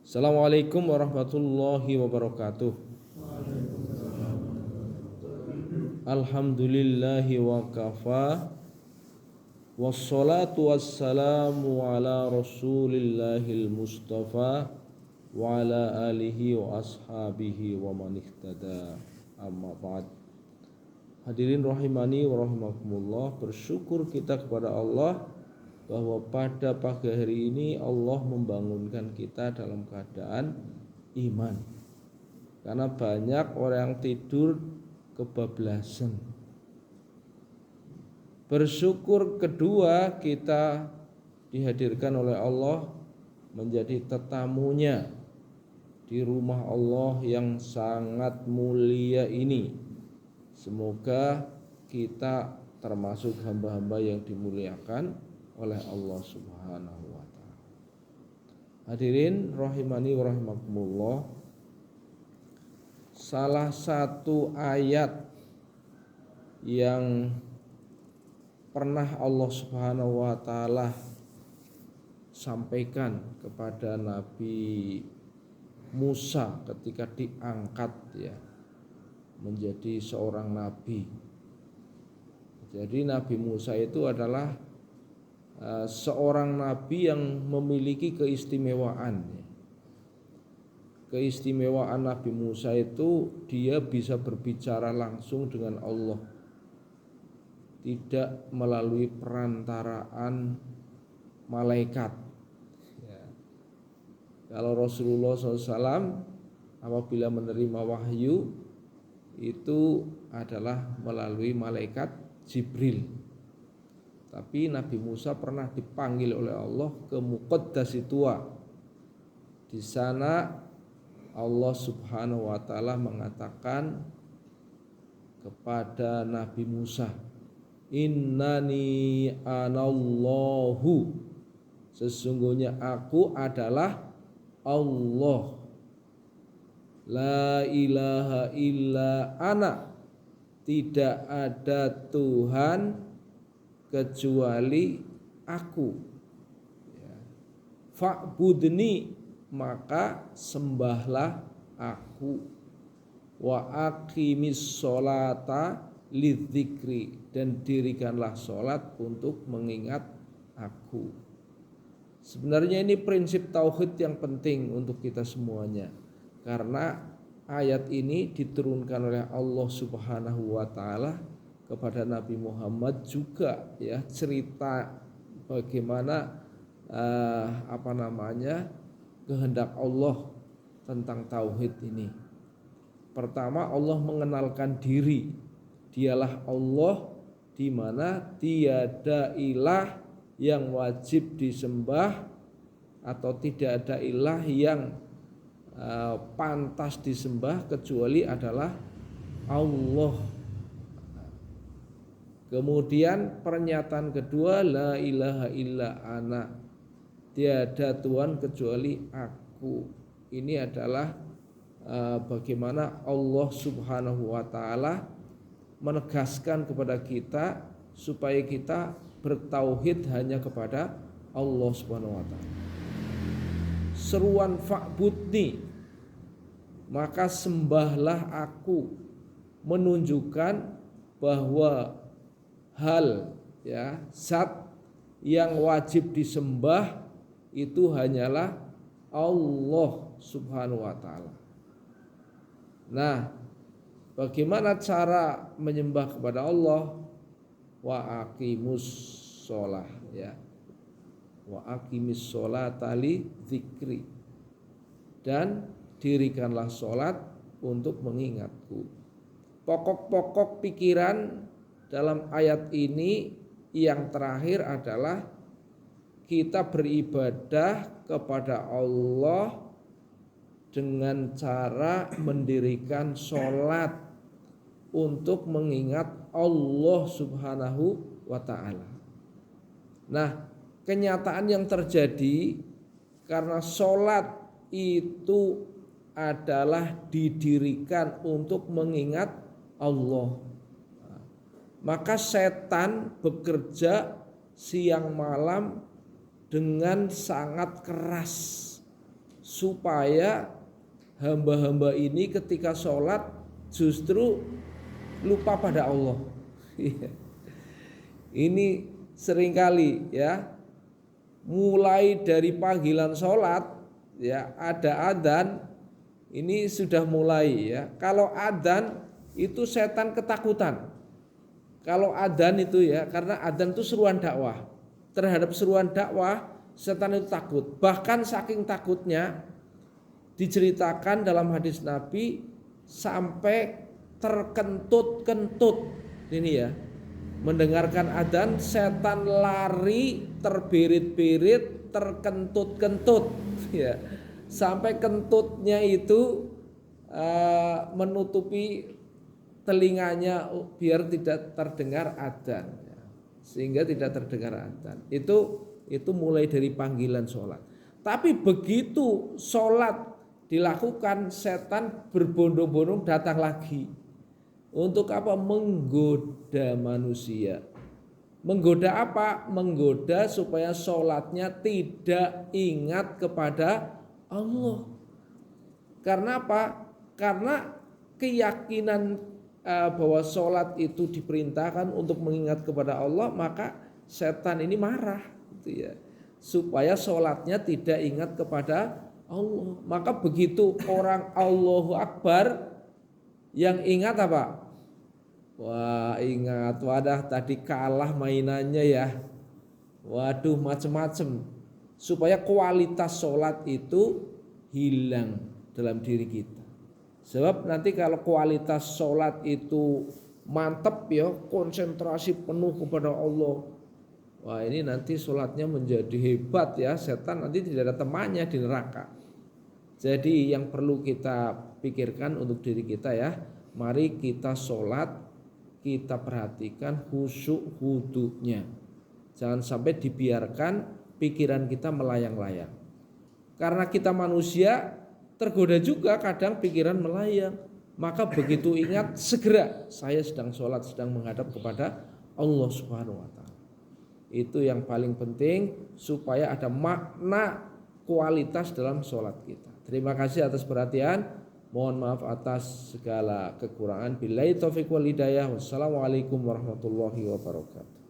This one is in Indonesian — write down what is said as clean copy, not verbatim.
Assalamualaikum warahmatullahi wabarakatuh. Alhamdulillahi wa kafa. Wassalatu wassalamu ala rasulillahil mustafa wa ala alihi wa ashabihi wa man ihtada. Amma ba'd. Hadirin rahimani wa rahimakumullah, bersyukur kita kepada Allah bahwa pada pagi hari ini Allah membangunkan kita dalam keadaan iman. Karena banyak orang yang tidur kebablasan. Bersyukur kedua, kita dihadirkan oleh Allah menjadi tetamunya di rumah Allah yang sangat mulia ini. Semoga kita termasuk hamba-hamba yang dimuliakan oleh Allah Subhanahu wa taala. Hadirin rahimani wa rahimakumullah, salah satu ayat yang pernah Allah Subhanahu wa taala sampaikan kepada Nabi Musa ketika diangkat menjadi seorang nabi. Jadi Nabi Musa itu adalah seorang nabi yang memiliki keistimewaan. Keistimewaan Nabi Musa itu dia bisa berbicara langsung dengan Allah, tidak melalui perantaraan malaikat. Kalau Rasulullah SAW apabila menerima wahyu itu adalah melalui malaikat Jibril. Tapi Nabi Musa pernah dipanggil oleh Allah ke Muqaddasi Tuwa. Di sana Allah Subhanahu wa taala mengatakan kepada Nabi Musa, "Innani anallahu." Sesungguhnya aku adalah Allah. La ilaha illa ana. Tidak ada Tuhan kecuali aku. Fa'budni, maka sembahlah aku. Wa aqimis sholata lidzikri, dan dirikanlah sholat untuk mengingat aku. Sebenarnya ini prinsip tauhid yang penting untuk kita semuanya, karena ayat ini diturunkan oleh Allah Subhanahu wa taala kepada Nabi Muhammad juga, cerita bagaimana kehendak Allah tentang tauhid ini. Pertama, Allah mengenalkan diri, dialah Allah di mana tiada ilah yang wajib disembah atau tidak ada ilah yang pantas disembah kecuali adalah Allah. Kemudian pernyataan kedua, la ilaha illa ana, tiada Tuhan kecuali aku. Ini adalah bagaimana Allah Subhanahu wa taala menegaskan kepada kita supaya kita bertauhid hanya kepada Allah Subhanahu wa taala. Seruan fa'budni, maka sembahlah aku, menunjukkan bahwa zat yang wajib disembah itu hanyalah Allah Subhanahu wa taala. Nah, bagaimana cara menyembah kepada Allah? Wa aqimus sholah, wa aqimis sholata li dzikri, dan dirikanlah sholat untuk mengingatku. Pokok-pokok pikiran dalam ayat ini yang terakhir adalah kita beribadah kepada Allah dengan cara mendirikan sholat untuk mengingat Allah Subhanahu wa ta'ala. Nah, kenyataan yang terjadi karena sholat itu adalah didirikan untuk mengingat Allah, maka setan bekerja siang malam dengan sangat keras supaya hamba-hamba ini ketika sholat justru lupa pada Allah. Ini seringkali ya, mulai dari panggilan sholat ya, ada adzan, ini sudah mulai ya. Kalau adzan itu setan ketakutan. Kalau adzan itu ya, karena adzan itu seruan dakwah. Terhadap seruan dakwah setan itu takut. Bahkan saking takutnya diceritakan dalam hadis Nabi sampai terkentut-kentut. Ini ya, mendengarkan adzan setan lari terbirit-birit, terkentut-kentut ya. Sampai kentutnya itu menutupi telinganya biar tidak terdengar adzan ya. Sehingga tidak terdengar adzan. Itu mulai dari panggilan sholat. Tapi begitu sholat dilakukan, setan berbondong-bondong datang lagi. Untuk apa? Menggoda manusia. Menggoda apa? Menggoda supaya sholatnya tidak ingat kepada Allah. Karena apa? Karena keyakinan bahwa sholat itu diperintahkan untuk mengingat kepada Allah, maka setan ini marah gitu ya, supaya sholatnya tidak ingat kepada Allah. Maka begitu orang Allahu Akbar, yang ingat apa? Wah, ingat, wadah tadi kalah mainannya ya. Waduh, macem-macem. Supaya kualitas sholat itu hilang dalam diri kita. Sebab nanti kalau kualitas sholat itu mantap ya, konsentrasi penuh kepada Allah, wah ini nanti sholatnya menjadi hebat ya. Setan nanti tidak ada temannya di neraka. Jadi yang perlu kita pikirkan untuk diri kita ya, mari kita sholat, kita perhatikan khusyuk wudunya. Jangan sampai dibiarkan pikiran kita melayang-layang. Karena kita manusia, tergoda juga kadang pikiran melayang. Maka begitu ingat, segera saya sedang sholat, sedang menghadap kepada Allah Subhanahu wa Ta'ala. Itu yang paling penting supaya ada makna kualitas dalam sholat kita. Terima kasih atas perhatian. Mohon maaf atas segala kekurangan. Billahi taufiq wal hidayah. Wassalamualaikum warahmatullahi wabarakatuh.